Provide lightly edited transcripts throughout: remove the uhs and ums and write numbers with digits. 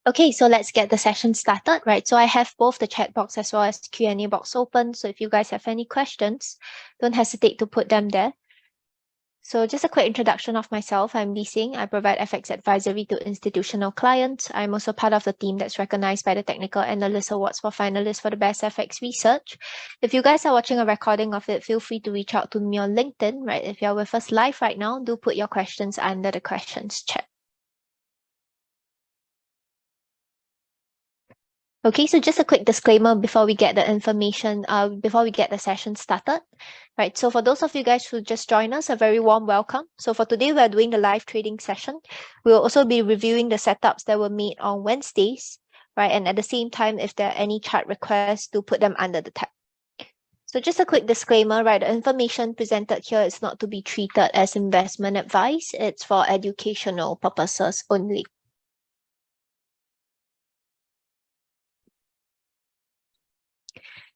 Okay, so let's get the session started, right? So I have both the chat box as well as the Q&A box open. So if you guys have any questions, don't hesitate to put them there. So just a quick introduction of myself. I'm Lee Sing. I provide FX advisory to institutional clients. I'm also part of the team that's recognized by the Technical Analyst Awards for finalists for the best FX research. If you guys are watching a recording of it, feel free to reach out to me on LinkedIn, right? If you're with us live right now, do put your questions under the questions chat. Okay, so just a quick disclaimer before we get the information, before we get the session started, right? So for those of you guys who just joined us, a very warm welcome. So for today, we're doing the live trading session. We'll also be reviewing the setups that were made on Wednesdays, right? And at the same time, if there are any chart requests, to put them under the tab. So just a quick disclaimer, right? The information presented here is not to be treated as investment advice. It's for educational purposes only.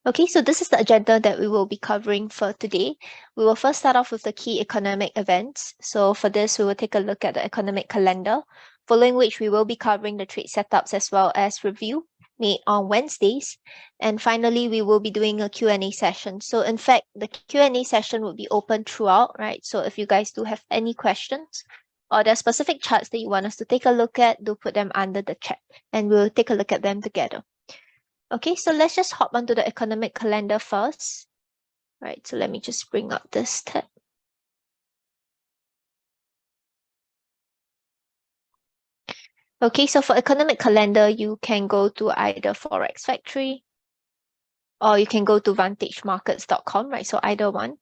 Okay, so this is the agenda that we will be covering for today. We will first start off with the key economic events. So for this, we will take a look at the economic calendar, following which we will be covering the trade setups as well as review made on Wednesdays. And finally, we will be doing a Q&A session. So in fact, the Q&A session will be open throughout, right? So if you guys do have any questions or there are specific charts that you want us to take a look at, do put them under the chat and we'll take a look at them together. Okay, so let's just hop onto the economic calendar first. Right, so let me just bring up this tab. Okay, so for economic calendar, you can go to either Forex Factory or you can go to vantagemarkets.com, right? So either one.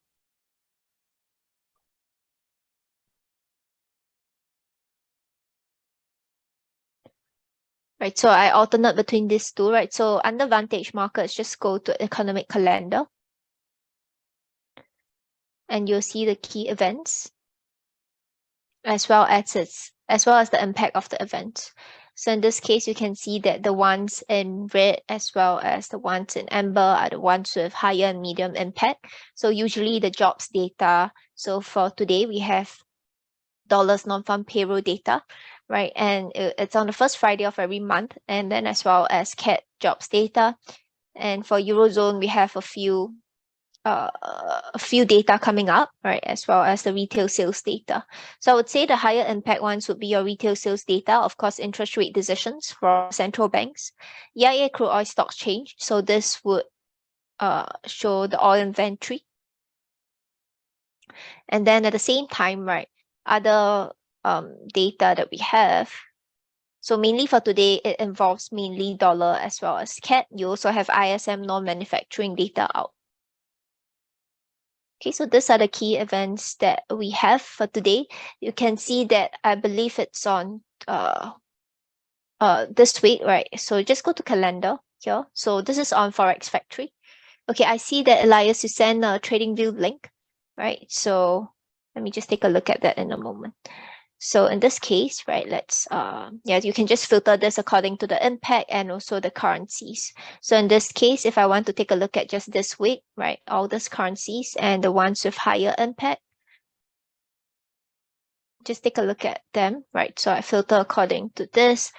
Right, so I alternate between these two, right? So under Vantage Markets, just go to economic calendar and you'll see the key events as well as the impact of the event. So in this case, you can see that the ones in red as well as the ones in amber are the ones with higher and medium impact. So usually the jobs data. So for today, we have dollars non-farm payroll data, right? And it's on the first Friday of every month. And then as well as CAT jobs data. And for Eurozone, we have a few data coming up, right, as well as the retail sales data. So I would say the higher impact ones would be your retail sales data, of course, interest rate decisions for central banks. EIA crude oil stocks change, so this would show the oil inventory. And then at the same time, right, other data that we have. So mainly for today, it involves mainly dollar as well as CAT. You also have ISM non-manufacturing data out. Okay, so these are the key events that we have for today. You can see that I believe it's on this week, right? So just go to calendar here. So this is on Forex Factory. Okay, I see that Elias, you sent a TradingView link, right? So let me just take a look at that in a moment. So in this case, right, let's, you can just filter this according to the impact and also the currencies. So in this case, if I want to take a look at just this week, right, all these currencies and the ones with higher impact, just take a look at them, right? So I filter according to this.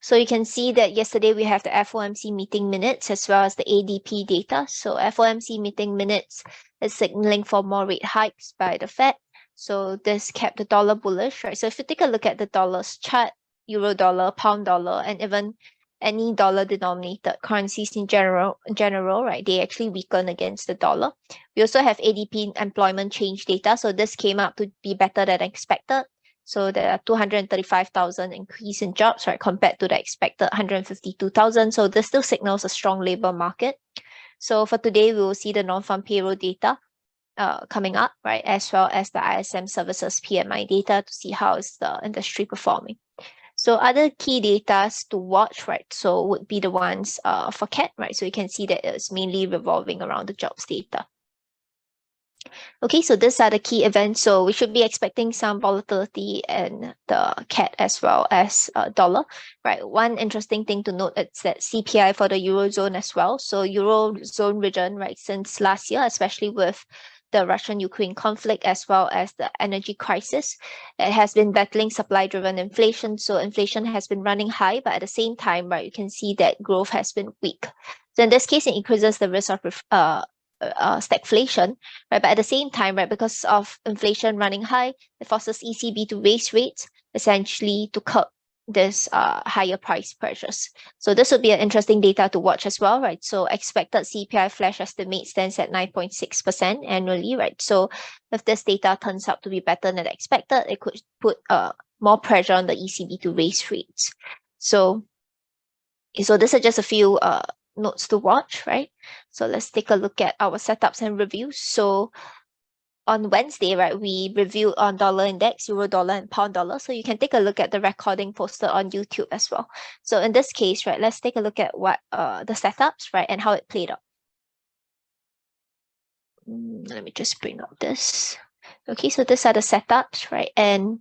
So you can see that yesterday we have the FOMC meeting minutes as well as the ADP data. So FOMC meeting minutes is signaling for more rate hikes by the Fed. So this kept the dollar bullish, right? So if you take a look at the dollars chart, euro dollar, pound dollar, and even any dollar denominated currencies in general, right, they actually weaken against the dollar. We also have ADP employment change data. So this came out to be better than expected. So there are 235,000 increase in jobs, right, compared to the expected 152,000. So this still signals a strong labor market. So for today, we will see the non-farm payroll data coming up, right, as well as the ISM services PMI data to see how is the industry performing. So other key data to watch, right, so would be the ones for CAT, right? So you can see that it's mainly revolving around the jobs data. Okay, so these are the key events. So we should be expecting some volatility in the CAT as well as dollar, right? One interesting thing to note is that CPI for the Eurozone as well. So Eurozone region, right, since last year, especially with the Russian-Ukraine conflict as well as the energy crisis. It has been battling supply-driven inflation, so inflation has been running high, but at the same time, right, you can see that growth has been weak. So in this case, it increases the risk of stagflation, right? But at the same time, right, because of inflation running high, it forces ECB to raise rates, essentially to curb this higher price pressures. So this would be an interesting data to watch as well, right? So expected CPI flash estimate stands at 9.6% annually, right? So if this data turns out to be better than expected, it could put more pressure on the ECB to raise rates. So these are just a few notes to watch, right? So let's take a look at our setups and reviews. So on Wednesday, right, we reviewed on dollar index, euro dollar, and pound dollar. So you can take a look at the recording posted on YouTube as well. So in this case, right, let's take a look at what the setups, right, and how it played out. Let me just bring up this. Okay, so these are the setups, right, and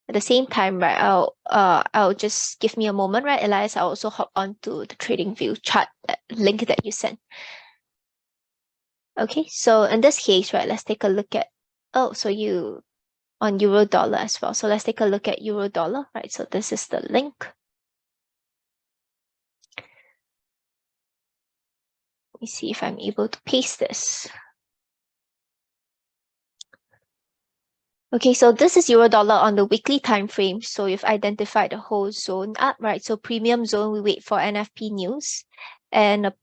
at the same time, right, I'll just give me a moment, right, Elias. I'll also hop on to the TradingView chart link that you sent. Okay, so in this case, right, let's take a look at, you on euro dollar as well. So let's take a look at euro dollar, right? So this is the link. Let me see if I'm able to paste this. Okay, so this is euro dollar on the weekly time frame. So you've identified the whole zone up, right? So premium zone, we wait for NFP news and a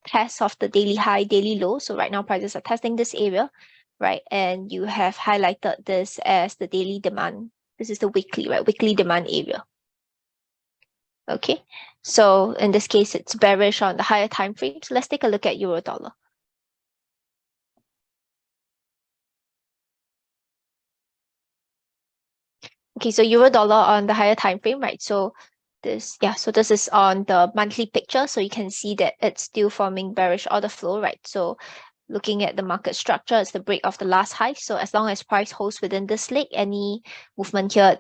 test of the daily high, daily low. So right now prices are testing this area, right? And you have highlighted this as the daily demand. This is the weekly, right? Weekly demand area. Okay, so in this case, it's bearish on the higher time frame. So let's take a look at euro dollar. Okay, so euro dollar on the higher time frame, right? So this is on the monthly picture. So you can see that it's still forming bearish order flow, right? So looking at the market structure, it's the break of the last high. So as long as price holds within this leg, any movement here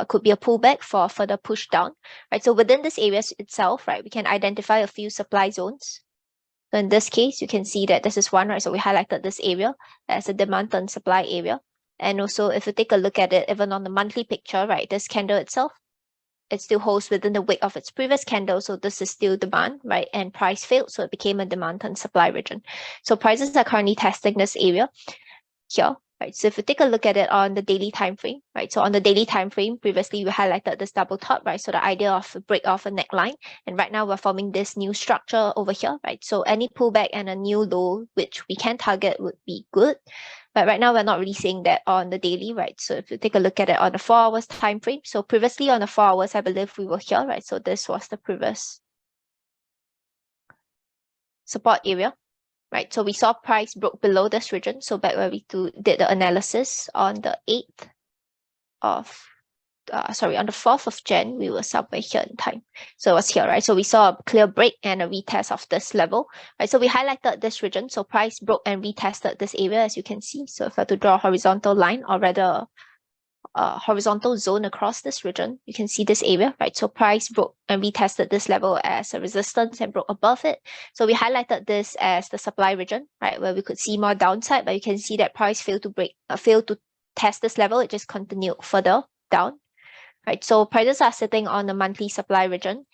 could be a pullback for further push down, right? So within this area itself, right, we can identify a few supply zones. So in this case, you can see that this is one, right? So we highlighted this area as a demand turn supply area. And also, if you take a look at it, even on the monthly picture, right, this candle itself, it still holds within the wick of its previous candle. So this is still demand, right? And price failed, so it became a demand turn supply region. So prices are currently testing this area here, right? So if you take a look at it on the daily time frame, right? So on the daily time frame, previously we highlighted this double top, right? So the idea of a break off a neckline, and right now we're forming this new structure over here, right? So any pullback and a new low which we can target would be good. But right now we're not really seeing that on the daily, right? So if you take a look at it on the 4 hours time frame, so previously on the 4 hours, I believe we were here, right? So this was the previous support area, right? So we saw price broke below this region. So back where we did the analysis on the 8th of, on the 4th of Jan, we were somewhere here in time. So it was here, right? So we saw a clear break and a retest of this level, right? So we highlighted this region. So price broke and retested this area, as you can see. So if I were to draw a horizontal line, or rather horizontal zone across this region, you can see this area, right? So price broke and retested this level as a resistance and broke above it. So we highlighted this as the supply region, right, where we could see more downside, but you can see that price failed to test this level. It just continued further down, right? So prices are sitting on the monthly supply region.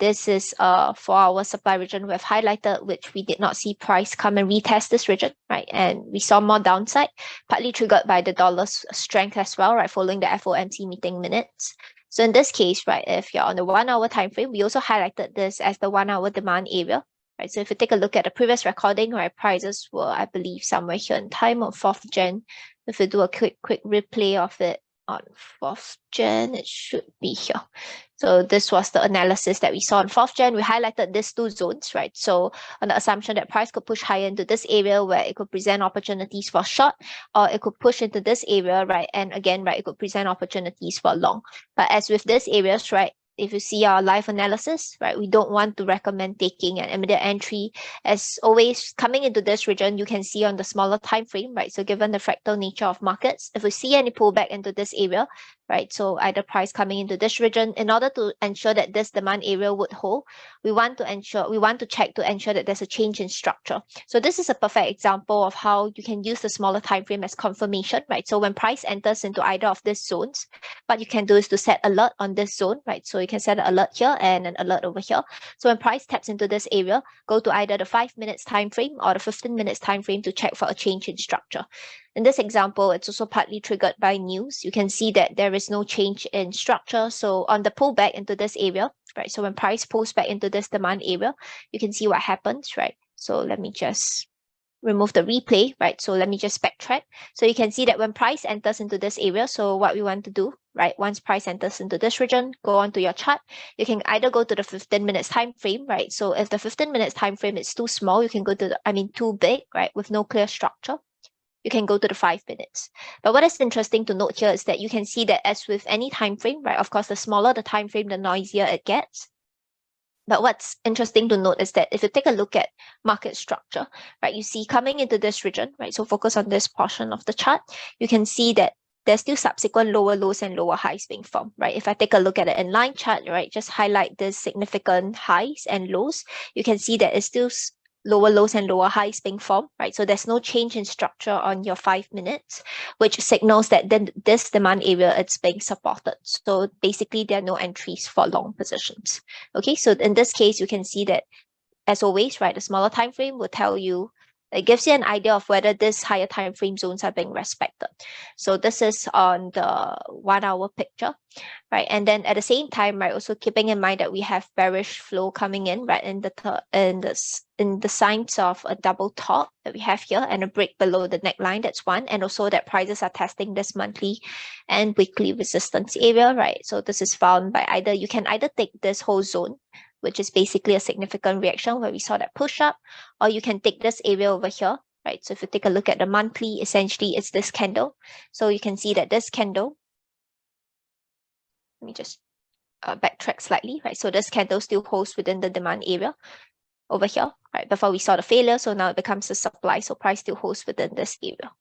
This is a 4-hour supply region we have highlighted, which we did not see price come and retest this region, right? And we saw more downside, partly triggered by the dollar's strength as well, right? Following the FOMC meeting minutes. So in this case, right, if you're on the 1-hour time frame, we also highlighted this as the 1-hour demand area, right? So if you take a look at the previous recording, right, prices were, I believe, somewhere here in time on 4th Jan. If you do a quick replay of it on 4th Jan, it should be here. So this was the analysis that we saw on 4th Jan. We highlighted these two zones, right? So on the assumption that price could push higher into this area where it could present opportunities for short, or it could push into this area, right? And again, right, it could present opportunities for long. But as with these areas, right, if you see our live analysis, right, we don't want to recommend taking an immediate entry. As always, coming into this region, you can see on the smaller time frame, right? So given the fractal nature of markets, if we see any pullback into this area, right? So either price coming into this region. In order to ensure that this demand area would hold, we want to check to ensure that there's a change in structure. So this is a perfect example of how you can use the smaller time frame as confirmation, right? So when price enters into either of these zones, what you can do is to set alert on this zone, right? So you can set an alert here and an alert over here. So when price taps into this area, go to either the 5 minutes time frame or the 15 minutes time frame to check for a change in structure. In this example, it's also partly triggered by news. You can see that there is no change in structure. So on the pullback into this area, right? So when price pulls back into this demand area, you can see what happens, right? So let me just remove the replay, right? So let me just backtrack. So you can see that when price enters into this area, so what we want to do, right? Once price enters into this region, go on to your chart. You can either go to the 15 minutes time frame, right? So if the 15 minutes time frame is too small, you can go to too big, right? With no clear structure, you can go to the 5 minutes. But what is interesting to note here is that you can see that as with any time frame, right? Of course, the smaller the time frame, the noisier it gets. But what's interesting to note is that if you take a look at market structure, right, you see coming into this region, right, so focus on this portion of the chart, you can see that there's still subsequent lower lows and lower highs being formed, right? If I take a look at the inline chart, right, just highlight the significant highs and lows, you can see that it's still lower lows and lower highs being formed, right? So there's no change in structure on your 5 minutes, which signals that then this demand area it's being supported. So basically there are no entries for long positions. Okay, so in this case, you can see that as always, right, the smaller time frame will tell you, it gives you an idea of whether this higher time frame zones are being respected. So this is on the 1 hour picture, right? And then at the same time, right, also keeping in mind that we have bearish flow coming in, right, in the signs of a double top that we have here and a break below the neckline, that's one, and also that prices are testing this monthly and weekly resistance area, right? So this is found by you can either take this whole zone, which is basically a significant reaction where we saw that push up, or you can take this area over here, right? So if you take a look at the monthly, essentially it's this candle. So you can see that this candle, let me just backtrack slightly, right? So this candle still holds within the demand area over here, right? Before we saw the failure, so now it becomes a supply, so price still holds within this area.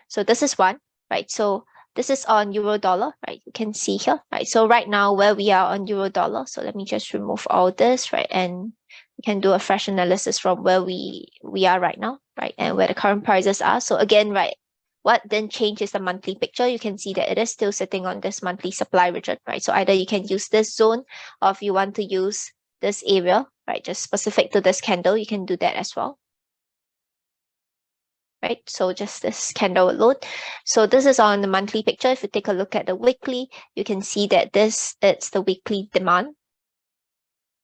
So this is one, right? So this is on euro dollar, right? You can see here, right? So right now where we are on euro dollar, so let me just remove all this, right? And we can do a fresh analysis from where we are right now, right? And where the current prices are. So again, right, what then changes the monthly picture? You can see that it is still sitting on this monthly supply region, right? So either you can use this zone, or if you want to use this area, right, just specific to this candle, you can do that as well. Right, so just this candle alone. So this is on the monthly picture. If you take a look at the weekly, you can see that it's the weekly demand.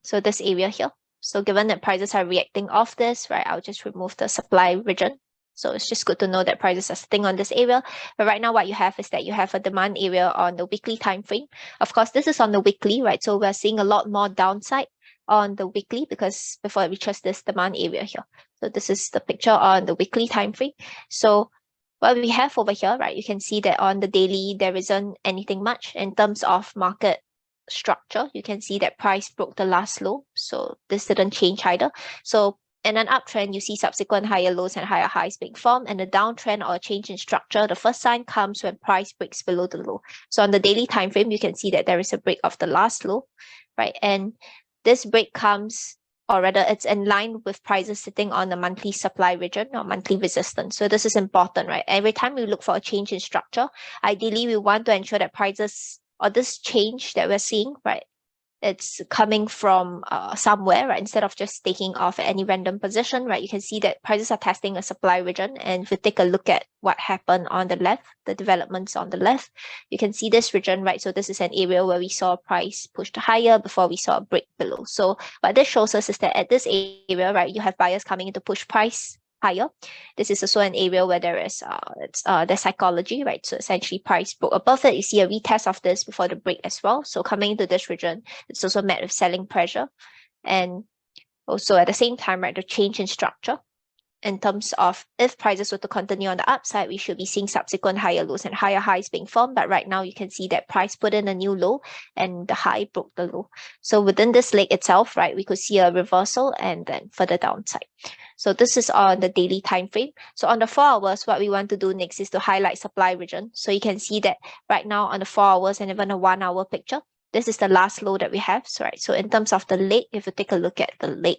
So this area here. So given that prices are reacting off this, right, I'll just remove the supply region. So it's just good to know that prices are sitting on this area. But right now what you have is that you have a demand area on the weekly time frame. Of course, this is on the weekly, right? So we're seeing a lot more downside on the weekly because before it reaches this demand area here. So this is the picture on the weekly time frame. So what we have over here, right, you can see that on the daily, there isn't anything much in terms of market structure. You can see that price broke the last low. So this didn't change either. So in an uptrend, you see subsequent higher lows and higher highs being formed. And the downtrend or a change in structure, the first sign comes when price breaks below the low. So on the daily time frame, you can see that there is a break of the last low, right? And this break comes, or rather it's in line with prices sitting on the monthly supply region or monthly resistance. So this is important, right? Every time we look for a change in structure, ideally we want to ensure that prices or this change that we're seeing, right, it's coming from somewhere, right? Instead of just taking off at any random position, right? You can see that prices are testing a supply region. And if you take a look at what happened on the left, the developments on the left, you can see this region, right? So this is an area where we saw price pushed higher before we saw a break below. So what this shows us is that at this area, right, you have buyers coming in to push price higher. This is also an area where there is the psychology, right? So essentially price broke above it. You see a retest of this before the break as well. So coming into this region, it's also met with selling pressure. And also at the same time, right, the change in structure in terms of if prices were to continue on the upside, we should be seeing subsequent higher lows and higher highs being formed. But right now you can see that price put in a new low and the high broke the low. So within this leg itself, right, we could see a reversal and then further downside. So this is on the daily time frame. So on the 4 hours, what we want to do next is to highlight supply region. So you can see that right now on the 4 hours and even a 1 hour picture, this is the last low that we have. So right, so in terms of the leg, if you take a look at the leg,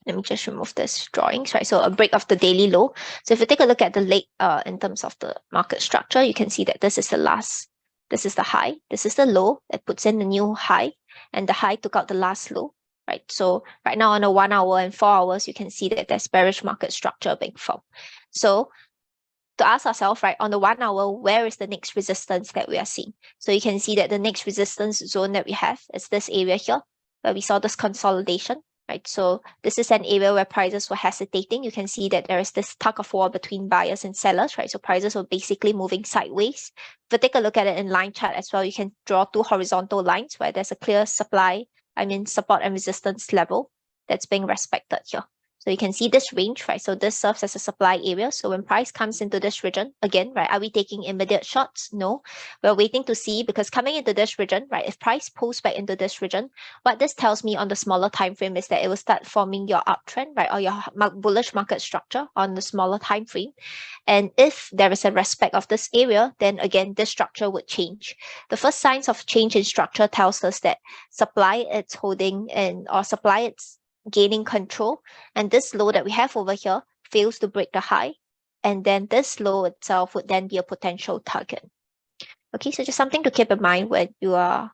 let me just remove this drawings, right? So a break of the daily low. So if you take a look at the leg in terms of the market structure, you can see that this is the last, this is the high, this is the low that puts in the new high, and the high took out the last low. Right, so right now on a 1 hour and 4 hours, you can see that there's bearish market structure being formed. So to ask ourselves, right, on the 1 hour, where is the next resistance that we are seeing? So you can see that the next resistance zone that we have is this area here, where we saw this consolidation, right? So this is an area where prices were hesitating. You can see that there is this tug of war between buyers and sellers, right? So prices were basically moving sideways. If you take a look at it in line chart as well, you can draw two horizontal lines where there's a clear support and resistance level that's being respected here. So you can see this range, right? So this serves as a supply area. So when price comes into this region, again, right, are we taking immediate shots? No, we're waiting to see, because coming into this region, right, if price pulls back into this region, what this tells me on the smaller time frame is that it will start forming your uptrend, right, or your bullish market structure on the smaller time frame. And if there is a respect of this area, then again, this structure would change. The first signs of change in structure tells us that supply it's holding or supply it's gaining control, and this low that we have over here fails to break the high, and then this low itself would then be a potential target. Okay, so just something to keep in mind when you are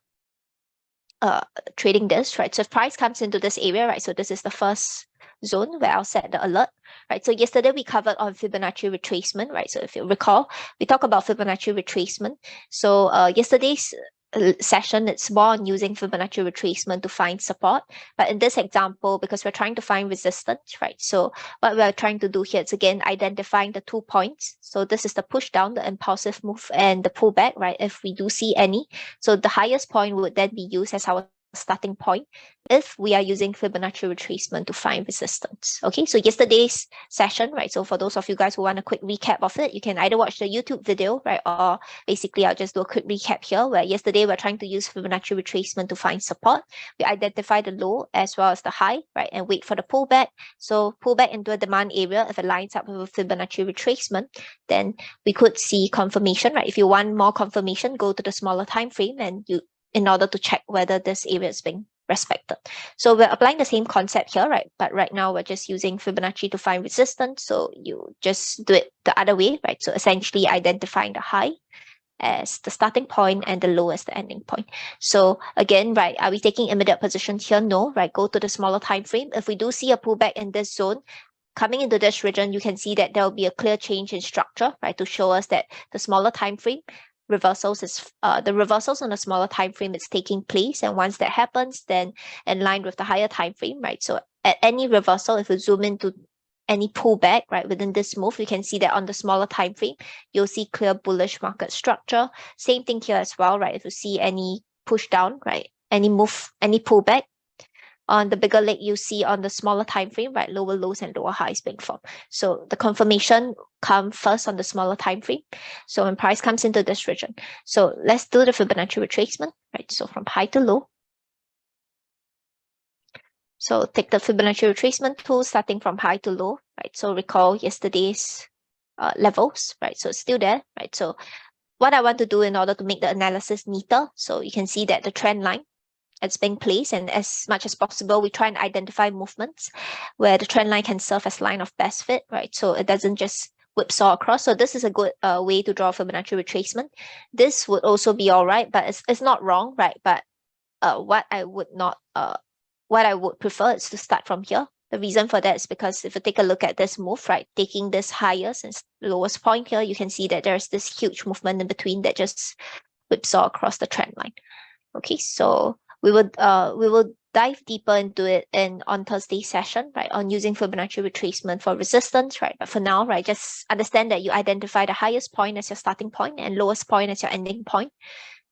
trading this, right? So if price comes into this area, right, so this is the first zone where I'll set the alert, right? So yesterday we covered on Fibonacci retracement, right? So if you recall, we talked about Fibonacci retracement. So yesterday's session, it's more on using Fibonacci retracement to find support. But in this example, because we're trying to find resistance, right? So what we're trying to do here is, again, identifying the 2 points. So this is the push down, the impulsive move, and the pullback, right? If we do see any. So the highest point would then be used as our starting point if we are using Fibonacci retracement to find resistance. Okay, so yesterday's session, right? So for those of you guys who want a quick recap of it, you can either watch the YouTube video, right? Or basically I'll just do a quick recap here, where yesterday we're trying to use Fibonacci retracement to find support. We identify the low as well as the high, right? And wait for the pullback. So pullback into a demand area, if it lines up with Fibonacci retracement, then we could see confirmation, right? If you want more confirmation, go to the smaller time frame and in order to check whether this area is being respected. So we're applying the same concept here, right? But right now we're just using Fibonacci to find resistance. So you just do it the other way, right? So essentially identifying the high as the starting point and the low as the ending point. So again, right, are we taking immediate position here? No, right? Go to the smaller time frame. If we do see a pullback in this zone, coming into this region, you can see that there will be a clear change in structure, right? To show us that the smaller time frame reversals is the reversals on a smaller time frame is taking place, and once that happens, then in line with the higher time frame, right? So at any reversal, if we zoom into any pullback, right, within this move, you can see that on the smaller time frame, you'll see clear bullish market structure. Same thing here as well, right? If you see any push down, right, any move, any pullback, on the bigger leg, you see on the smaller time frame, right, lower lows and lower highs being formed. So the confirmation come first on the smaller time frame. So when price comes into this region. So let's do the Fibonacci retracement, right? So from high to low. So take the Fibonacci retracement tool starting from high to low, right? So recall yesterday's levels, right? So it's still there, right? So what I want to do in order to make the analysis neater, so you can see that the trend line, it's being placed, and as much as possible, we try and identify movements where the trend line can serve as line of best fit, right? So it doesn't just whipsaw across. So this is a good way to draw Fibonacci retracement. This would also be all right, but it's not wrong, right? But what I would prefer is to start from here. The reason for that is because if you take a look at this move, right, taking this highest and lowest point here, you can see that there's this huge movement in between that just whipsaw across the trend line. Okay, so we will dive deeper into it on Thursday's session, right, on using Fibonacci retracement for resistance, right? But for now, right, just understand that you identify the highest point as your starting point and lowest point as your ending point.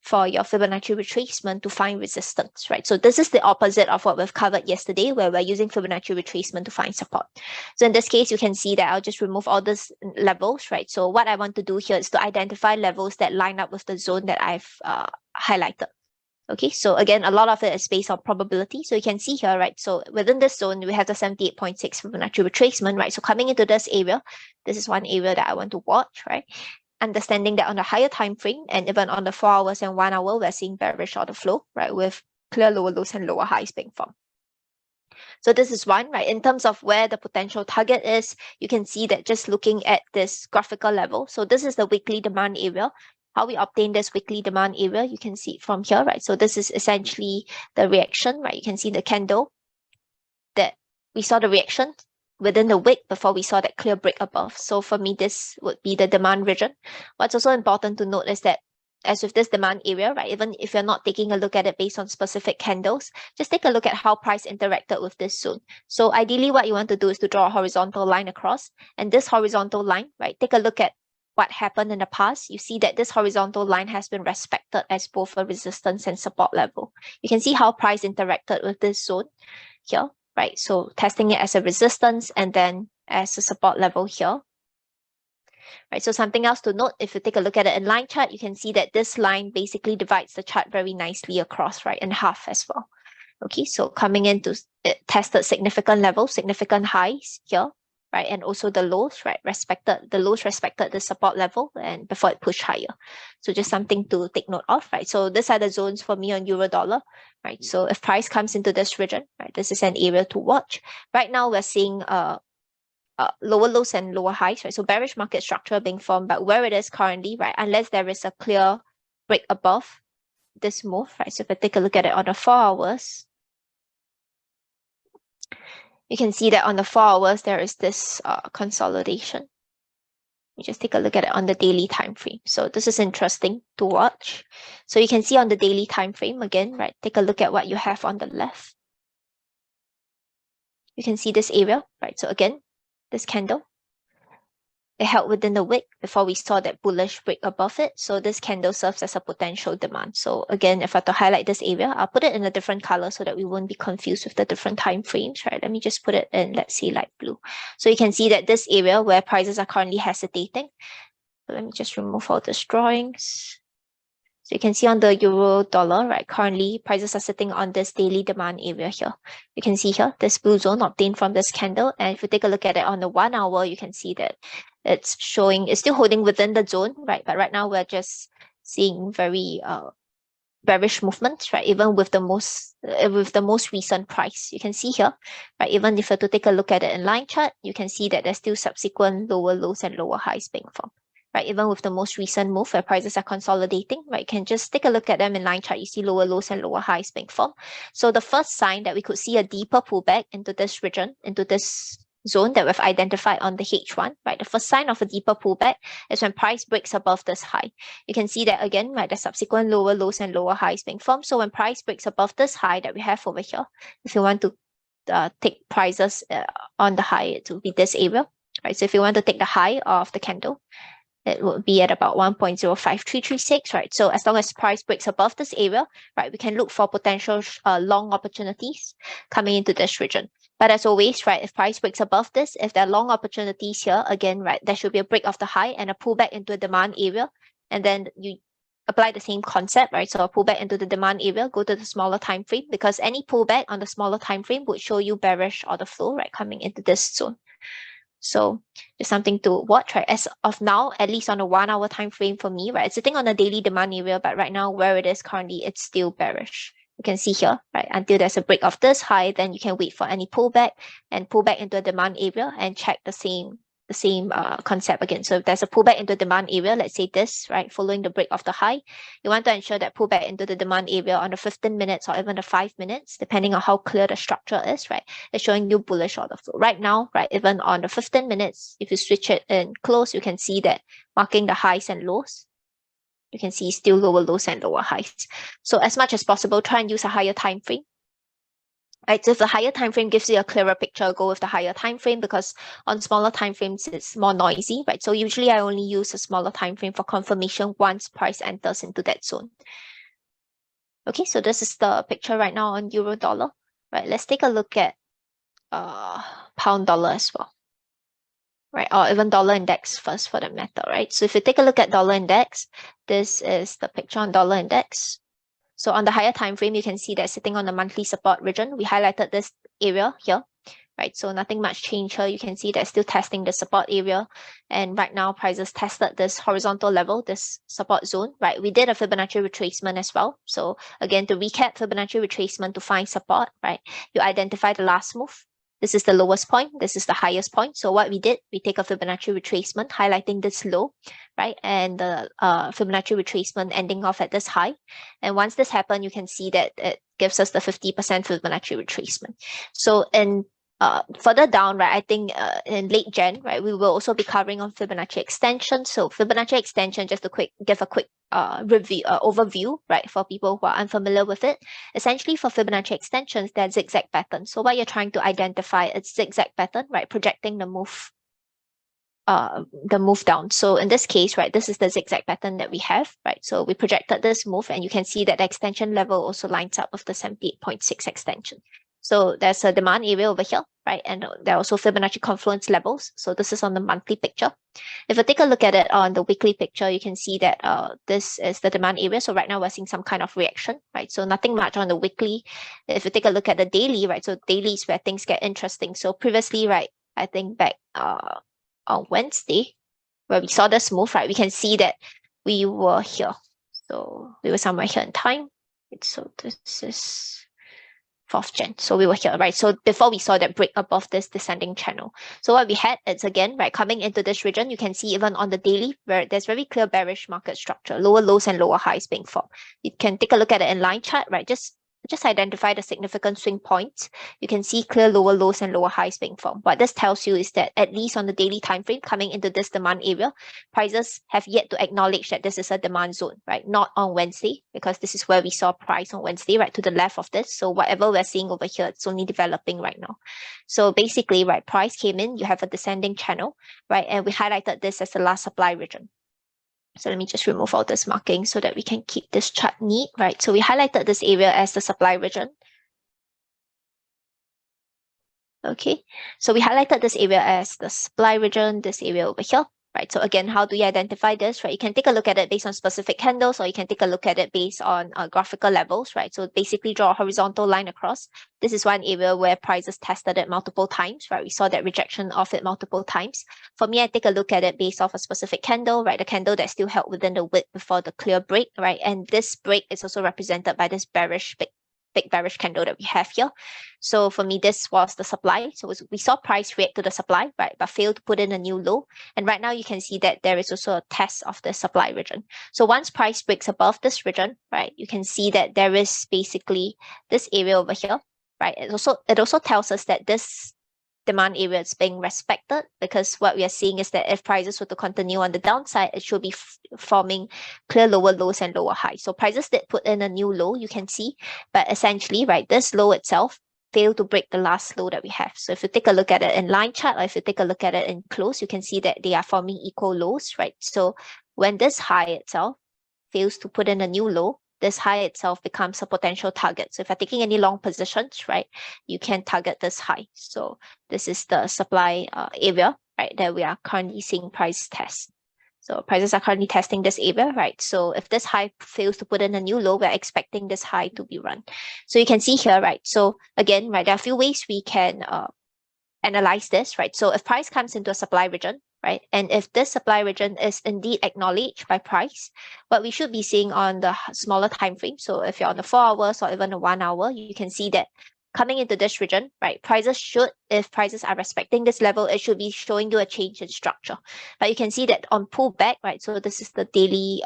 for your Fibonacci retracement to find resistance, right? So this is the opposite of what we've covered yesterday, where we're using Fibonacci retracement to find support. So in this case, you can see that I'll just remove all these levels, right? So what I want to do here is to identify levels that line up with the zone that I've highlighted. Okay, so again, a lot of it is based on probability. So you can see here, right? So within this zone, we have the 78.6 Fibonacci retracement, right? So coming into this area, this is one area that I want to watch, right? Understanding that on the higher time frame and even on the 4 hours and 1 hour, we're seeing bearish order flow, right? With clear lower lows and lower highs being formed. So this is one, right? In terms of where the potential target is, you can see that just looking at this graphical level. So this is the weekly demand area. How we obtain this weekly demand area, you can see it from here, right? So this is essentially the reaction, right? You can see the candle that we saw the reaction within the wick before we saw that clear break above. So for me, this would be the demand region. What's also important to note is that as with this demand area, right, even if you're not taking a look at it based on specific candles, just take a look at how price interacted with this zone. So ideally, what you want to do is to draw a horizontal line across, and this horizontal line, right, take a look at what happened in the past. You see that this horizontal line has been respected as both a resistance and support level. You can see how price interacted with this zone here, right? So testing it as a resistance and then as a support level here. Right, so something else to note, if you take a look at it in line chart, you can see that this line basically divides the chart very nicely across, right, in half as well. Okay, so coming into it tested significant levels, significant highs here, right, and also the lows, right, the lows respected the support level and before it pushed higher. So just something to take note of, right? So these are the zones for me on euro dollar, right? So if price comes into this region, right, this is an area to watch. Right now we're seeing lower lows and lower highs, right? So bearish market structure being formed, but where it is currently, right, unless there is a clear break above this move, right? So if I take a look at it on the 4 hours, you can see that on the 4 hours, there is this consolidation. You just take a look at it on the daily time frame. So this is interesting to watch. So you can see on the daily time frame again, right? Take a look at what you have on the left. You can see this area, right? So again, this candle, it held within the wick before we saw that bullish break above it. So this candle serves as a potential demand. So again, if I have to highlight this area, I'll put it in a different color so that we won't be confused with the different time frames, right? Let me just put it in, let's say, light blue. So you can see that this area where prices are currently hesitating. So let me just remove all these drawings. So you can see on the euro dollar, right, currently prices are sitting on this daily demand area here. You can see here, this blue zone obtained from this candle. And if you take a look at it on the 1 hour, you can see that it's still holding within the zone, right? But right now we're just seeing very bearish movements, right? Even with the most recent price, you can see here, right? Even if you to take a look at it in line chart, you can see that there's still subsequent lower lows and lower highs being formed. Right, even with the most recent move where prices are consolidating, right, you can just take a look at them in line chart. You see lower lows and lower highs being formed. So the first sign that we could see a deeper pullback into this region, into this zone that we've identified on the H1, right, the first sign of a deeper pullback is when price breaks above this high. You can see that again, right, the subsequent lower lows and lower highs being formed. So when price breaks above this high that we have over here, if you want to take prices on the high, it will be this area, right? So if you want to take the high of the candle, it would be at about 1.05336, right? So as long as price breaks above this area, right, we can look for potential long opportunities coming into this region. But as always, right, if price breaks above this, if there are long opportunities here, again, right, there should be a break of the high and a pullback into a demand area. And then you apply the same concept, right? So a pullback into the demand area, go to the smaller time frame, because any pullback on the smaller time frame would show you bearish order flow, right, coming into this zone. So it's something to watch, right? As of now, at least on a 1 hour time frame for me, right? It's sitting on a daily demand area, but right now where it is currently, it's still bearish. You can see here, right? Until there's a break of this high, then you can wait for any pullback and pull back into a demand area and check the same concept again. So if there's a pullback into demand area, let's say this, right, following the break of the high, you want to ensure that pullback into the demand area on the 15 minutes or even the 5 minutes, depending on how clear the structure is, right, it's showing you bullish order flow. Right now, right, even on the 15 minutes, if you switch it in close, you can see that marking the highs and lows, you can see still lower lows and lower highs. So as much as possible, try and use a higher time frame Right, so if the higher time frame gives you a clearer picture, go with the higher time frame, because on smaller time frames it's more noisy, right? So usually I only use a smaller time frame for confirmation once price enters into that zone. Okay, so this is the picture right now on euro dollar. Right, let's take a look at pound dollar as well. Right, or even dollar index first for that matter, right? So if you take a look at dollar index, this is the picture on dollar index. So on the higher time frame, you can see that sitting on the monthly support region. We highlighted this area here, right? So nothing much change here. You can see that still testing the support area. And right now, prices tested this horizontal level, this support zone, right? We did a Fibonacci retracement as well. So again, to recap, Fibonacci retracement to find support, right? You identify the last move. This is the lowest point. This is the highest point. So what we did, we take a Fibonacci retracement, highlighting this low, right? And the Fibonacci retracement ending off at this high. And once this happened, you can see that it gives us the 50% Fibonacci retracement. So in further down, right, I think in late Jan, right, we will also be covering on Fibonacci extension. So Fibonacci extension, just to give a quick overview, right, for people who are unfamiliar with it. Essentially, for Fibonacci extensions, they're zigzag patterns. So what you're trying to identify is zigzag pattern, right, projecting the move down. So in this case, right, this is the zigzag pattern that we have, right? So we projected this move, and you can see that the extension level also lines up with the 78.6 extension. So there's a demand area over here, right? And there are also Fibonacci confluence levels. So this is on the monthly picture. If I take a look at it on the weekly picture, you can see that this is the demand area. So right now we're seeing some kind of reaction, right? So nothing much on the weekly. If you take a look at the daily, right? So daily is where things get interesting. So previously, right, I think back on Wednesday, where we saw this move, right, we can see that we were here. So we were somewhere here in time. So this is 4th Jan. So we were here, right? So before we saw that break above this descending channel. So what we had is, again, right, coming into this region, you can see even on the daily where there's very clear bearish market structure, lower lows and lower highs being formed. You can take a look at it in line chart, right? Just identify the significant swing points. You can see clear lower lows and lower highs being formed. What this tells you is that at least on the daily time frame, coming into this demand area, prices have yet to acknowledge that this is a demand zone, right? Not on Wednesday, because this is where we saw price on Wednesday, right, to the left of this. So whatever we're seeing over here, it's only developing right now. So basically, right, price came in, you have a descending channel, right? And we highlighted this as the last supply region. So let me just remove all this marking so that we can keep this chart neat, right? So we highlighted this area as the supply region. Okay, so we highlighted this area as the supply region, this area over here, right? So again, how do you identify this, right? You can take a look at it based on specific candles, or you can take a look at it based on graphical levels, right? So basically draw a horizontal line across. This is one area where prices tested it multiple times, right? We saw that rejection of it multiple times. For me, I take a look at it based off a specific candle, right? The candle that still held within the wick before the clear break, right? And this break is also represented by this bearish big bearish candle that we have here. So for me, this was the supply. So we saw price react to the supply, right, but failed to put in a new low. And right now you can see that there is also a test of the supply region. So once price breaks above this region, right, you can see that there is basically this area over here, right? It also tells us that this demand area is being respected, because what we are seeing is that if prices were to continue on the downside, it should be forming clear lower lows and lower highs. So prices did put in a new low, you can see, but essentially, right, this low itself failed to break the last low that we have. So if you take a look at it in line chart, or if you take a look at it in close, you can see that they are forming equal lows, right? So when this high itself fails to put in a new low, this high itself becomes a potential target. So if you're taking any long positions, right, you can target this high. So this is the supply area, right, that we are currently seeing price test. So prices are currently testing this area, right? So if this high fails to put in a new low, we're expecting this high to be run. So you can see here, right? So again, right, there are a few ways we can analyze this, right? So if price comes into a supply region, right, and if this supply region is indeed acknowledged by price, what we should be seeing on the smaller time frame, so if you're on the 4 hours or even the 1 hour, you can see that coming into this region, right, prices should, if prices are respecting this level, it should be showing you a change in structure. But you can see that on pullback, right, so this is the daily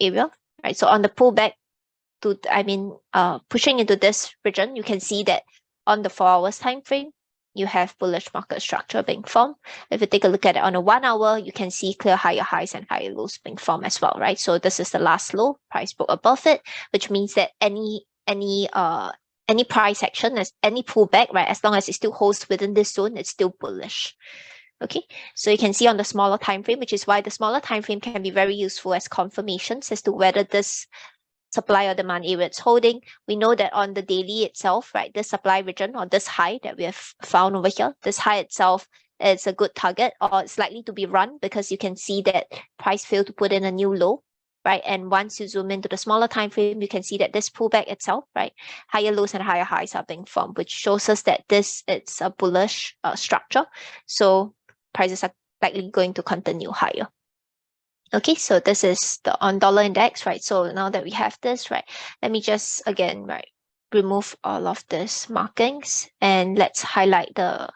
area, right? So on the pullback to, pushing into this region, you can see that on the 4 hours time frame, you have bullish market structure being formed. If you take a look at it on a 1 hour, you can see clear higher highs and higher lows being formed as well, right? So this is the last low, price broke above it, which means that any any price action, as any pullback, right, as long as it still holds within this zone, it's still bullish. Okay, so you can see on the smaller time frame, which is why the smaller time frame can be very useful as confirmations as to whether this supply or demand area it's holding. We know that on the daily itself, right, this supply region or this high that we have found over here, this high itself is a good target, or it's likely to be run because you can see that price failed to put in a new low, right? And once you zoom into the smaller time frame, you can see that this pullback itself, right, higher lows and higher highs are being formed, which shows us that this it's a bullish structure. So prices are likely going to continue higher. Okay, so this is the on dollar index, right? So now that we have this, right, let me just again, right, remove all of these markings and let's highlight the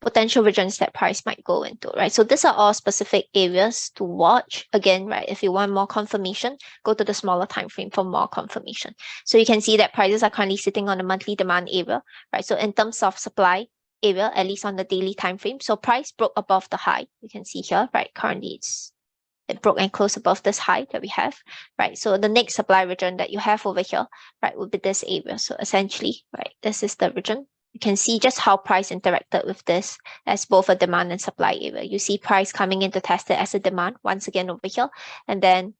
potential regions that price might go into, right? So these are all specific areas to watch. Again, right, if you want more confirmation, go to the smaller time frame for more confirmation. So you can see that prices are currently sitting on the monthly demand area, right? So in terms of supply area, at least on the daily time frame, so price broke above the high. You can see here, right? Currently it broke and closed above this high that we have, right? So the next supply region that you have over here, right, would be this area. So essentially, right, this is the region. You can see just how price interacted with this as both a demand and supply area. You see price coming in to test it as a demand once again over here, and then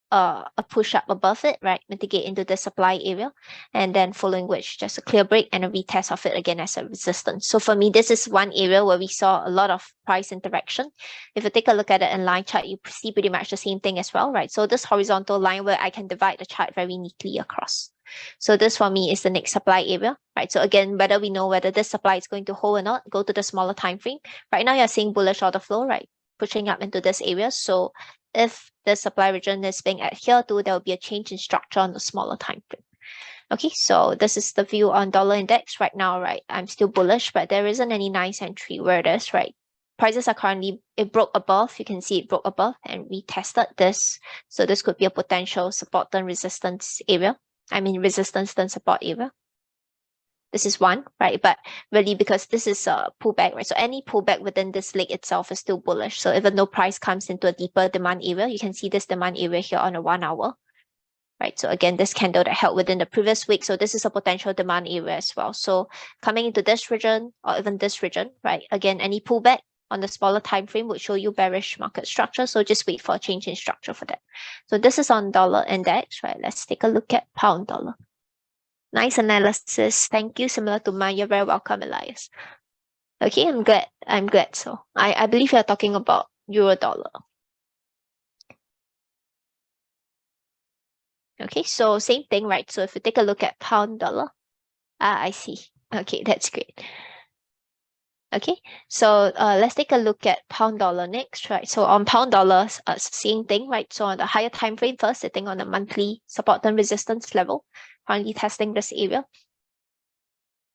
a push up above it, right, mitigate into the supply area, and then following which just a clear break and a retest of it again as a resistance. So for me, this is one area where we saw a lot of price interaction. If you take a look at it in line chart, you see pretty much the same thing as well, right? So this horizontal line where I can divide the chart very neatly across. So this for me is the next supply area, right? So again, whether we know whether this supply is going to hold or not, go to the smaller time frame. Right now you're seeing bullish order flow, right, pushing up into this area. So if the supply region is being adhered to, there will be a change in structure on the smaller time frame. Okay, so this is the view on dollar index right now, right? I'm still bullish, but there isn't any nice entry where it is, right? Prices are currently, it broke above, you can see it broke above and we tested this. So this could be a potential support and resistance area. I mean resistance then support area. This is one, right? But really because this is a pullback, right? So any pullback within this leg itself is still bullish. So even though price comes into a deeper demand area, you can see this demand area here on a 1 hour, right? So again, this candle that held within the previous week. So this is a potential demand area as well. So coming into this region or even this region, right? Again, any pullback on the smaller time frame would show you bearish market structure. So just wait for a change in structure for that. So this is on dollar index, right? Let's take a look at pound dollar. Nice analysis. Thank you. Similar to mine. You're very welcome, Elias. Okay, I'm glad. So I believe you're talking about euro dollar. Okay, so same thing, right? So if you take a look at pound dollar, I see. Okay, that's great. Okay, so let's take a look at pound dollar next, right? So on pound dollar, same thing, right? So on the higher time frame first, sitting on the monthly support and resistance level, currently testing this area.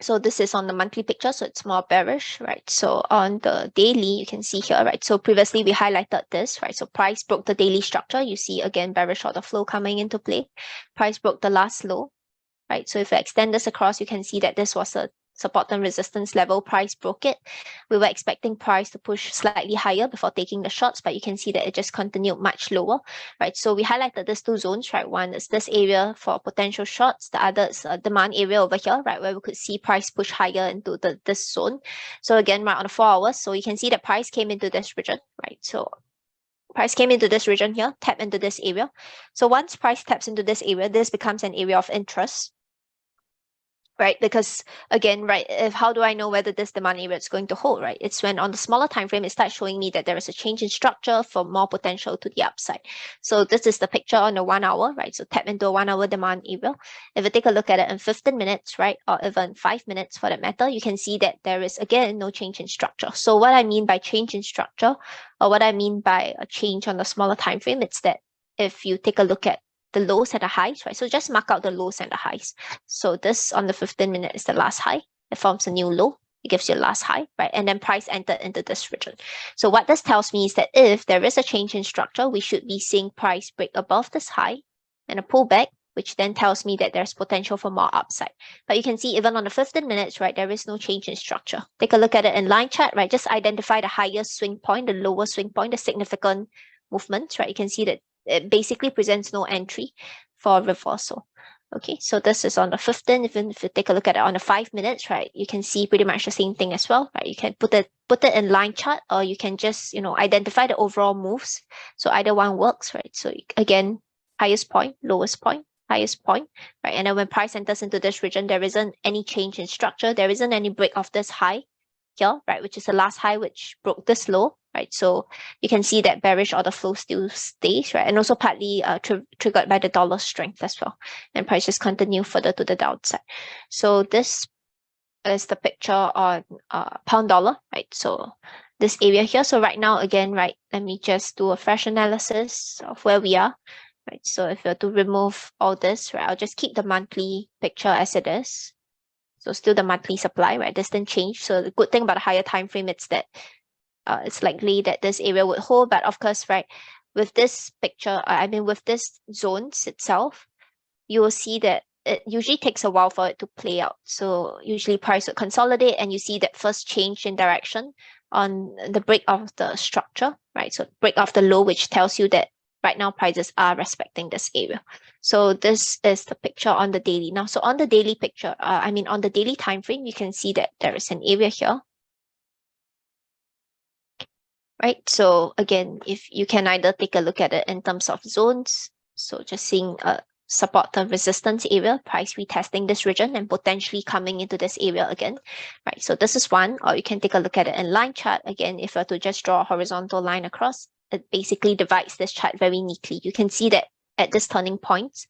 So this is on the monthly picture, so it's more bearish, right? So on the daily, you can see here, right? So previously we highlighted this, right? So price broke the daily structure. You see again, bearish order flow coming into play. Price broke the last low, right? So if I extend this across, you can see that this was a support and resistance level. Price broke it. We were expecting price to push slightly higher before taking the shots, but you can see that it just continued much lower, right? So we highlighted these two zones, right? One is this area for potential shots. The other is a demand area over here, right? Where we could see price push higher into this zone. So again, right on the 4 hours, so you can see that price came into this region, right? So price came into this region here, tap into this area. So once price taps into this area, this becomes an area of interest, right? Because again, right, how do I know whether this demand area is going to hold, right? It's when on the smaller time frame, it starts showing me that there is a change in structure for more potential to the upside. So this is the picture on the 1 hour, right? So tap into a 1 hour demand area. If you take a look at it in 15 minutes, right, or even 5 minutes for that matter, you can see that there is again no change in structure. So what I mean by change in structure, or what I mean by a change on the smaller time frame, it's that if you take a look at the lows and the highs, right? So just mark out the lows and the highs. So this on the 15-minute is the last high. It forms a new low. It gives you a last high, right? And then price entered into this region. So what this tells me is that if there is a change in structure, we should be seeing price break above this high and a pullback, which then tells me that there's potential for more upside. But you can see even on the 15 minutes, right, there is no change in structure. Take a look at it in line chart, right? Just identify the higher swing point, the lower swing point, the significant movements, right? You can see that it basically presents no entry for reversal. Okay, so this is on the 15. Even if you take a look at it on the 5 minutes, right, you can see pretty much the same thing as well, right? You can put it in line chart, or you can just, identify the overall moves. So either one works, right? So again, highest point, lowest point, highest point, right? And then when price enters into this region, there isn't any change in structure. There isn't any break of this high here, right? Which is the last high which broke this low, right? So you can see that bearish order flow still stays, right? And also partly triggered by the dollar strength as well. And prices continue further to the downside. So this is the picture on pound dollar, right? So this area here. So right now, again, right, let me just do a fresh analysis of where we are. Right, so if you're to remove all this, right, I'll just keep the monthly picture as it is. So still the monthly supply, right? This didn't change. So the good thing about a higher time frame is that it's likely that this area would hold. But of course, right, with this picture, with this zones itself, you will see that it usually takes a while for it to play out. So usually price would consolidate and you see that first change in direction on the break of the structure, right? So break of the low, which tells you that right now prices are respecting this area. So this is the picture on the daily. Now, so on the daily picture, on the daily time frame, you can see that there is an area here. Right, so again, if you can either take a look at it in terms of zones, so just seeing support the resistance area, price retesting this region and potentially coming into this area again, right? So this is one, or you can take a look at it in line chart. Again, if you were to just draw a horizontal line across, it basically divides this chart very neatly. You can see that at this turning point,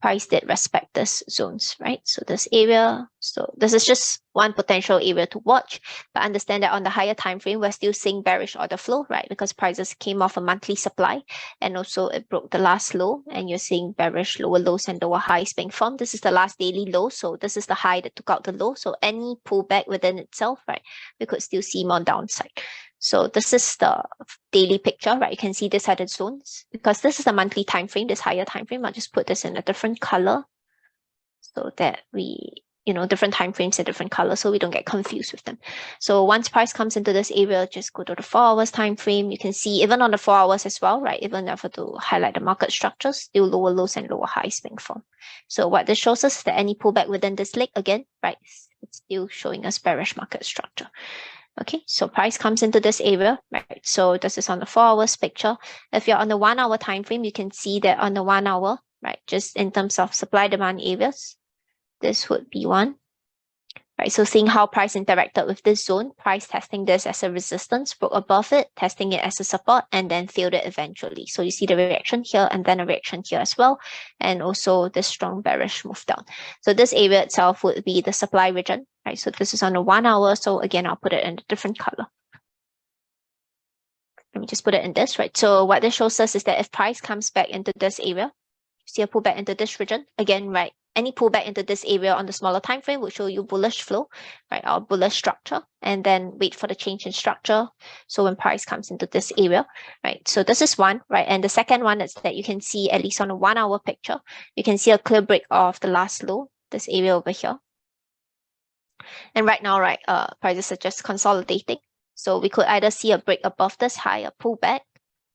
price did respect this zones, right? So this area, so this is just one potential area to watch, but understand that on the higher time frame, we're still seeing bearish order flow, right? Because prices came off a monthly supply and also it broke the last low and you're seeing bearish lower lows and lower highs being formed. This is the last daily low. So this is the high that took out the low. So any pullback within itself, right, we could still see more downside. So this is the daily picture, right? You can see this are the zones because this is the monthly time frame, this higher time frame. I'll just put this in a different color so that we, different time frames are different colors so we don't get confused with them. So once price comes into this area, just go to the 4 hours time frame. You can see even on the 4 hours as well, right? Even if I to highlight the market structures, still lower lows and lower highs being formed. So what this shows us is that any pullback within this leg, again, right, it's still showing us bearish market structure. Okay, so price comes into this area, right? So this is on the 4 hours picture. If you're on the 1 hour time frame, you can see that on the 1 hour, right, just in terms of supply demand areas, this would be one. Right, so seeing how price interacted with this zone, price testing this as a resistance, broke above it, testing it as a support, and then failed it eventually. So you see the reaction here and then a reaction here as well, and also the strong bearish move down. So this area itself would be the supply region, right? So this is on the 1 hour. So again, I'll put it in a different color. Let me just put it in this, right? So what this shows us is that if price comes back into this area, see a pullback into this region, again, right? Any pullback into this area on the smaller time frame will show you bullish flow, right, or bullish structure, and then wait for the change in structure. So when price comes into this area, right, so this is one, right, and the second one is that you can see at least on a 1 hour picture, you can see a clear break of the last low, this area over here. And right now, right, prices are just consolidating. So we could either see a break above this high, a pullback,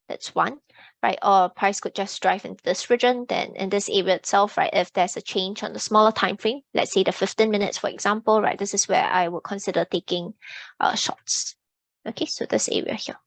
that's one, right? Or price could just drive into this region. Then in this area itself, right, if there's a change on the smaller time frame, let's say the 15 minutes, for example, right, this is where I would consider taking shots. Okay, so this area here.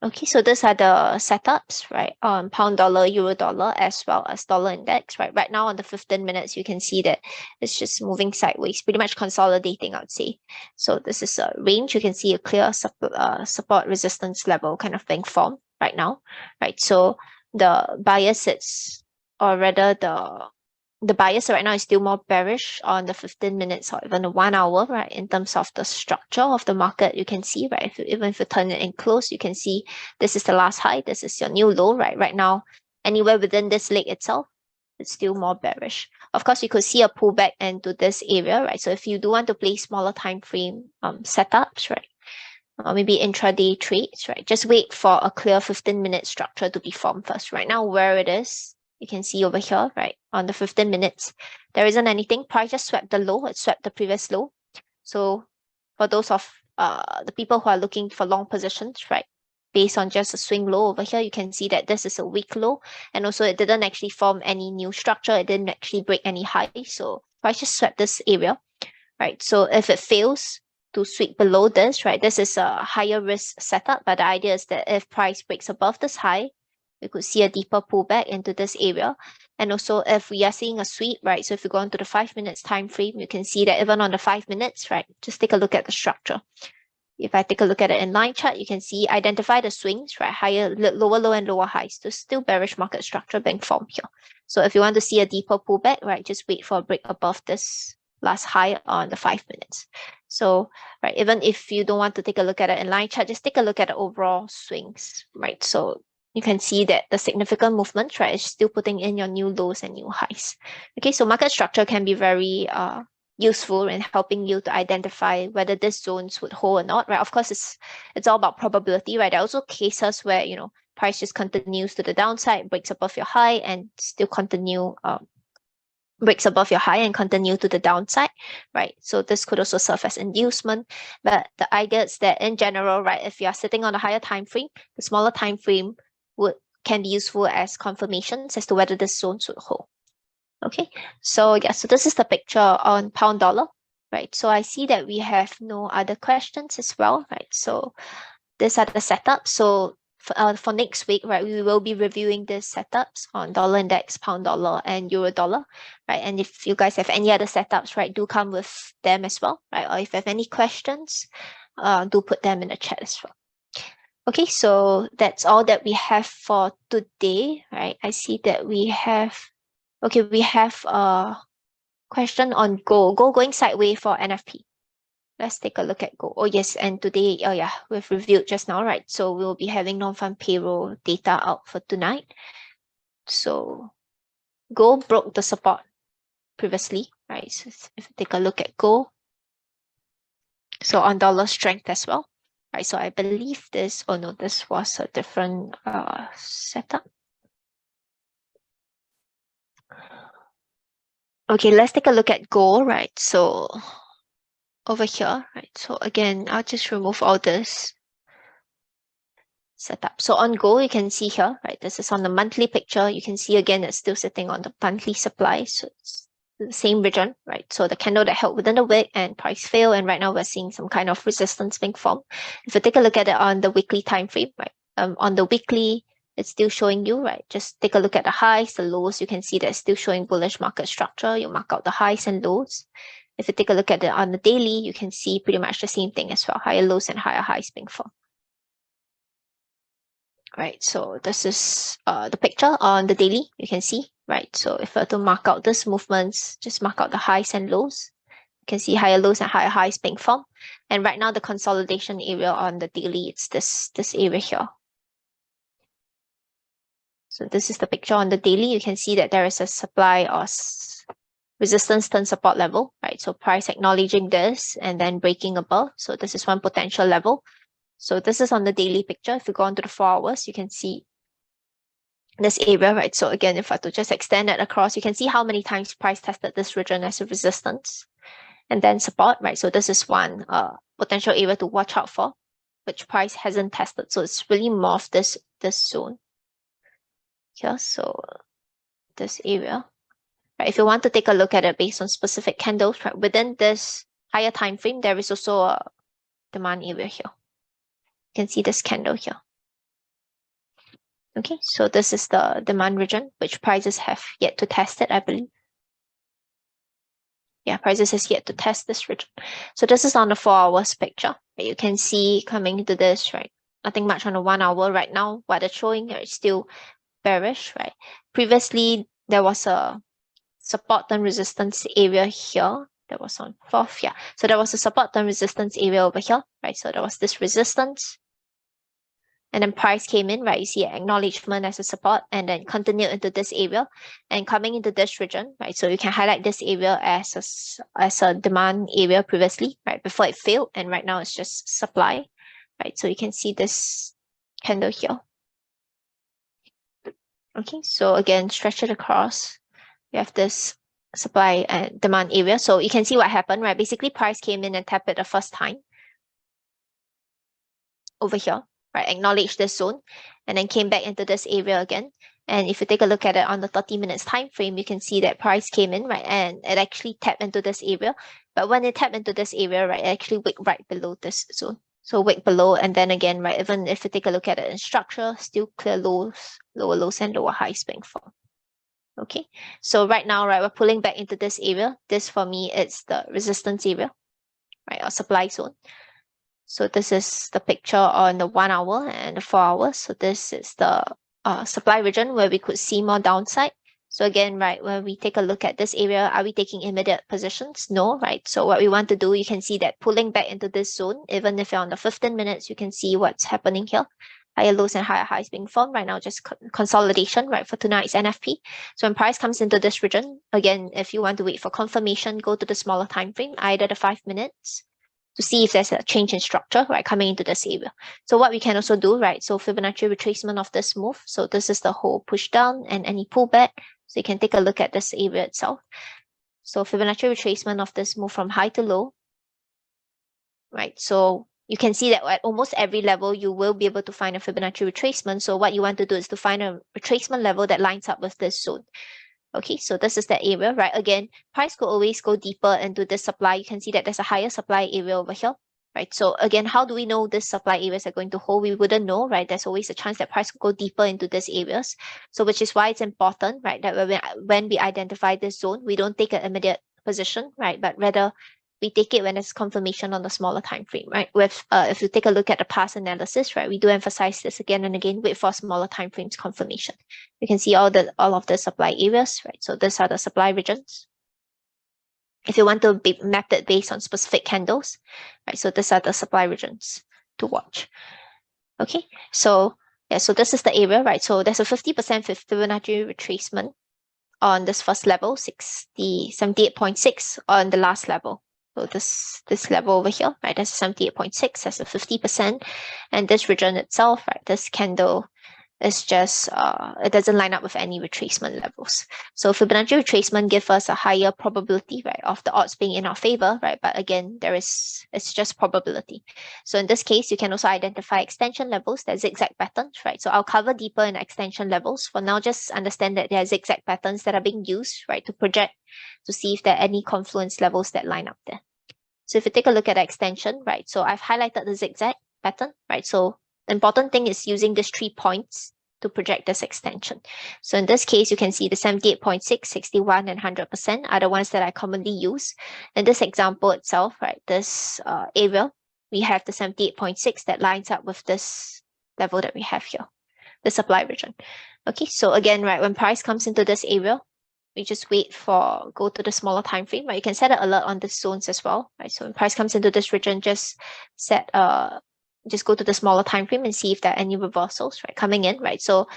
Okay, so these are the setups, right, on pound dollar, euro dollar, as well as dollar index, right? Right now on the 15 minutes, you can see that it's just moving sideways, pretty much consolidating, I would say. So this is a range. You can see a clear support resistance level kind of being formed right now, right? So the bias sits, or rather the bias right now is still more bearish on the 15 minutes or even the 1 hour, right? In terms of the structure of the market, you can see, right? Even if you turn it in close, you can see this is the last high, this is your new low, right? Right now, anywhere within this leg itself, it's still more bearish. Of course, you could see a pullback into this area, right? So if you do want to play smaller time frame setups, right? Or maybe intraday trades, right? Just wait for a clear 15-minute structure to be formed first. Right now, where it is, you can see over here, right, on the 15 minutes, there isn't anything. Price just swept the low, it swept the previous low. So for those of the people who are looking for long positions, right, based on just a swing low over here, you can see that this is a weak low, and also it didn't actually form any new structure. It didn't actually break any high. So price just swept this area, right? So if it fails to sweep below this, right, this is a higher risk setup. But the idea is that if price breaks above this high, we could see a deeper pullback into this area. And also if we are seeing a sweep, right, so if we go on to the 5 minutes time frame, you can see that even on the 5 minutes, right, just take a look at the structure. If I take a look at it in line chart, you can see identify the swings, right? Higher, lower low and lower highs. There's still bearish market structure being formed here. So if you want to see a deeper pullback, right, just wait for a break above this last high on the 5 minutes. So, right, even if you don't want to take a look at it in line chart, just take a look at the overall swings, right? So you can see that the significant movement, right, is still putting in your new lows and new highs. Okay, so market structure can be very useful in helping you to identify whether these zones would hold or not, right? Of course, it's all about probability, right? There are also cases where, you know, price just continues to the downside, breaks above your high and still continue, breaks above your high and continue to the downside, right? So this could also serve as inducement. But the idea is that in general, right, if you are sitting on a higher time frame, the smaller time frame can be useful as confirmations as to whether this zones would hold. Okay, so yeah, so this is the picture on pound dollar, right? So I see that we have no other questions as well, right? So these are the setups. So for next week, right, we will be reviewing these setups on dollar index, pound dollar, and euro dollar, right? And if you guys have any other setups, right, do come with them as well, right? Or if you have any questions, do put them in the chat as well. Okay, so that's all that we have for today, right? I see that we have a question on gold. Gold going sideways for NFP. Let's take a look at gold. Oh yes, and today, oh yeah, we've reviewed just now, right? So we'll be having non-farm payroll data out for tonight. So gold broke the support previously, right? So if you take a look at gold, so on dollar strength as well, right? So I believe this, oh no, this was a different setup. Okay, let's take a look at gold, right? So over here, right? So again, I'll just remove all this setup. So on gold, you can see here, right? This is on the monthly picture. You can see again, it's still sitting on the monthly supply. So it's the same region, right? So the candle that held within the wick and price failed. And right now we're seeing some kind of resistance being formed. If you take a look at it on the weekly time frame, right? On the weekly, it's still showing you, right? Just take a look at the highs, the lows. You can see that it's still showing bullish market structure. You mark out the highs and lows. If you take a look at it on the daily, you can see pretty much the same thing as well. Higher lows and higher highs being formed. Right, so this is the picture on the daily, you can see, right? So if I were to mark out these movements, just mark out the highs and lows. You can see higher lows and higher highs being formed. And right now the consolidation area on the daily, it's this area here. So this is the picture on the daily. You can see that there is a supply or resistance turn support level, right? So price acknowledging this and then breaking above. So this is one potential level. So this is on the daily picture. If you go on to the 4 hours, you can see this area, right? So again, if I to just extend that across, you can see how many times price tested this region as a resistance and then support, right? So this is one potential area to watch out for, which price hasn't tested. So it's really more of this zone here. So this area, right? If you want to take a look at it based on specific candles, right? Within this higher time frame, there is also a demand area here. You can see this candle here. Okay, so this is the demand region, which prices have yet to test it, I believe. Yeah, prices has yet to test this region. So this is on the 4 hours picture. You can see coming into this, right? Nothing much on the 1 hour right now. What it's showing here is still bearish, right? Previously, there was a support and resistance area here. That was on 4th, yeah. So there was a support and resistance area over here, right? So there was this resistance. And then price came in, right? You see acknowledgement as a support and then continued into this area and coming into this region, right? So you can highlight this area as a demand area previously, right? Before it failed, and right now it's just supply, right? So you can see this candle here. Okay, so again, stretch it across. You have this supply and demand area. So you can see what happened, right? Basically, price came in and tapped it the first time over here. right, acknowledged this zone, and then came back into this area again. And if you take a look at it on the 30 minutes time frame, you can see that price came in, right, and it actually tapped into this area. But when it tapped into this area, right, it actually wicked right below this zone. So wick below, and then again, right, even if you take a look at it in structure, still clear lows, lower lows and lower highs being formed. Okay, so right now, right, we're pulling back into this area. This for me, it's the resistance area, right, or supply zone. So this is the picture on the 1 hour and the 4 hours. So this is the supply region where we could see more downside. So again, right, when we take a look at this area, are we taking immediate positions? No, right? So what we want to do, you can see that pulling back into this zone, even if you're on the 15 minutes, you can see what's happening here. Higher lows and higher highs being formed right now, just consolidation, right, for tonight's NFP. So when price comes into this region, again, if you want to wait for confirmation, go to the smaller time frame, either the 5 minutes, to see if there's a change in structure, right, coming into this area. So what we can also do, right, so Fibonacci retracement of this move. So this is the whole push down and any pullback. So you can take a look at this area itself. So Fibonacci retracement of this move from high to low, right? So you can see that at almost every level, you will be able to find a Fibonacci retracement. So what you want to do is to find a retracement level that lines up with this zone. Okay, so this is that area, right? Again, price could always go deeper into this supply. You can see that there's a higher supply area over here, right? So again, how do we know this supply areas are going to hold? We wouldn't know, right? There's always a chance that price could go deeper into these areas. So which is why it's important, right, that when we identify this zone, we don't take an immediate position, right? But rather we take it when there's confirmation on the smaller time frame, right? With if you take a look at the past analysis, right, we do emphasize this again and again, wait for smaller time frames confirmation. You can see all of the supply areas, right? So these are the supply regions. If you want to be map it based on specific candles, right? So these are the supply regions to watch. Okay, so yeah, so this is the area, right? So there's a 50% Fibonacci retracement on this first level, 78.6 on the last level. So this level over here, right, that's 78.6, that's a 50%. And this region itself, right, this candle is just, it doesn't line up with any retracement levels. So Fibonacci retracement gives us a higher probability, right, of the odds being in our favor, right? But again, it's just probability. So in this case, you can also identify extension levels, that zigzag patterns, right? So I'll cover deeper in extension levels. For now, just understand that there are zigzag patterns that are being used, right, to project, to see if there are any confluence levels that line up there. So if you take a look at the extension, right, so I've highlighted the zigzag pattern, right? So the important thing is using these 3 points to project this extension. So in this case, you can see the 78.6, 61, and 100% are the ones that I commonly use. In this example itself, right, this area, we have the 78.6 that lines up with this level that we have here, the supply region. Okay, so again, right, when price comes into this area, we just wait for, go to the smaller time frame, right? You can set an alert on the zones as well, right? So when price comes into this region, just set just go to the smaller time frame and see if there are any reversals, right, coming in, right? So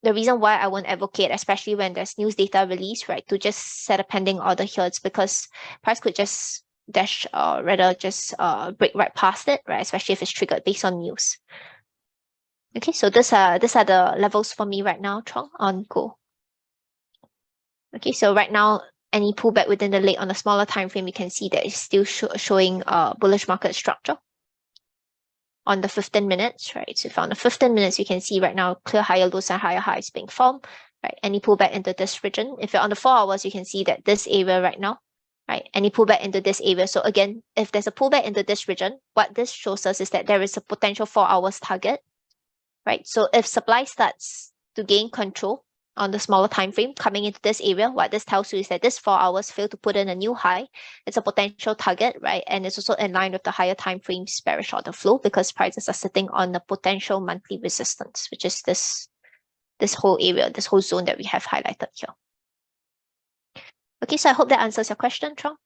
the reason why I won't advocate, especially when there's news data release, right, to just set a pending order here, it's because price could just dash, rather just break right past it, right? Especially if it's triggered based on news. Okay, so these are the levels for me right now, Trong, on gold. Okay, so right now, any pullback within the leg on a smaller time frame, you can see that it's still showing bullish market structure. On the 15 minutes, right? So if on the 15 minutes, you can see right now clear higher lows and higher highs being formed, right? Any pullback into this region. If you're on the 4 hours, you can see that this area right now, right? Any pullback into this area. So again, if there's a pullback into this region, what this shows us is that there is a potential 4 hours target, right? So if supply starts to gain control on the smaller time frame coming into this area, what this tells you is that this 4 hours failed to put in a new high. It's a potential target, right? And it's also in line with the higher time frames bearish order flow because prices are sitting on the potential monthly resistance, which is this whole area, this whole zone that we have highlighted here. Okay, so I hope that answers your question, Trong.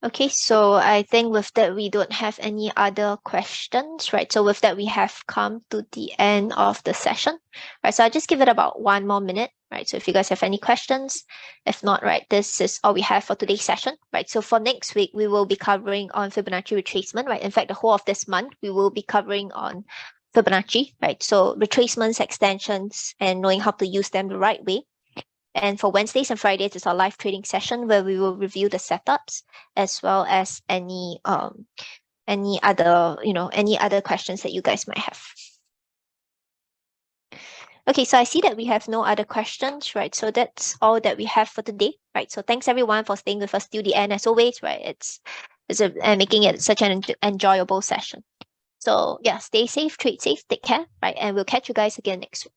Okay, so I think with that, we don't have any other questions, right? So with that, we have come to the end of the session, right? So I'll just give it about 1 more minute, right? So if you guys have any questions, if not, right, this is all we have for today's session, right? So for next week, we will be covering on Fibonacci retracement, right? In fact, the whole of this month, we will be covering on Fibonacci, right? So retracements, extensions, and knowing how to use them the right way. And for Wednesdays and Fridays, it's our live trading session where we will review the setups as well as any other, any other questions that you guys might have. Okay, so I see that we have no other questions, right? So that's all that we have for today, right? So thanks everyone for staying with us till the end as always, right? It's making it such an enjoyable session. So yeah, stay safe, trade safe, take care, right? And we'll catch you guys again next week.